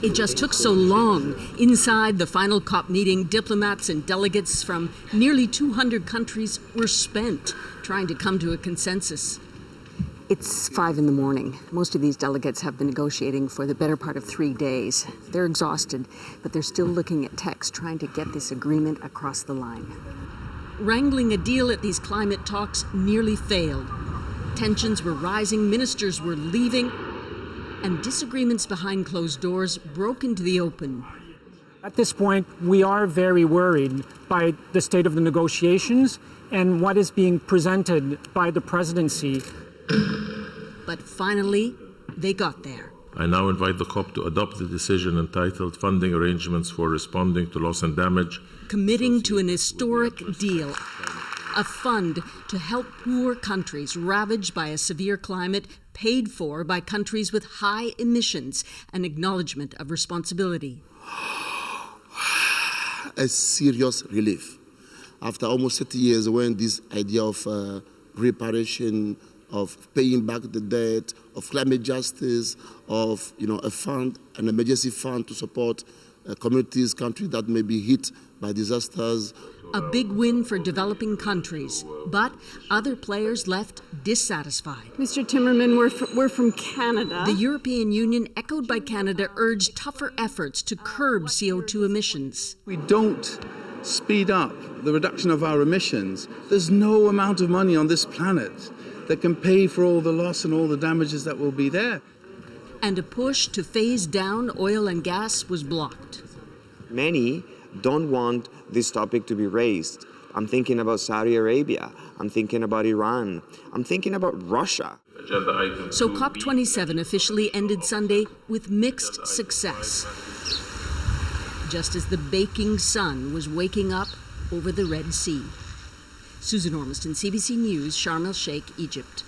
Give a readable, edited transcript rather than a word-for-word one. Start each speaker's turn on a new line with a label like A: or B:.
A: It just took so long. Inside the final COP meeting, diplomats and delegates from nearly 200 countries were spent trying to come to a consensus.
B: It's 5 in the morning. Most of these delegates have been negotiating for the better part of 3 days. They're exhausted, but they're still looking at text, trying to get this agreement across the line.
A: Wrangling a deal at these climate talks nearly failed. Tensions were rising, ministers were leaving, and disagreements behind closed doors broke into the open.
C: At this point, we are very worried by the state of the negotiations and what is being presented by the presidency.
A: But finally, they got there.
D: I now invite the COP to adopt the decision entitled Funding Arrangements for Responding to Loss and Damage,
A: committing to an historic deal, a fund to help poor countries ravaged by a severe climate, paid for by countries with high emissions, an acknowledgement of responsibility.
E: A serious relief. After almost 30 years, when this idea of reparation, of paying back the debt, of climate justice, of a fund, an emergency fund to support communities, countries that may be hit by disasters.
A: A big win for developing countries, but other players left dissatisfied.
B: Mr. Timmerman, we're from Canada.
A: The European Union, echoed by Canada, urged tougher efforts to curb CO2 emissions.
F: We don't speed up the reduction of our emissions. There's no amount of money on this planet that can pay for all the loss and all the damages that will be there.
A: And a push to phase down oil and gas was blocked.
G: Many don't want this topic to be raised. I'm thinking about Saudi Arabia. I'm thinking about Iran. I'm thinking about Russia.
A: So COP27 officially ended Sunday with mixed success, just as the baking sun was waking up over the Red Sea. Susan Ormiston, CBC News, Sharm el-Sheikh, Egypt.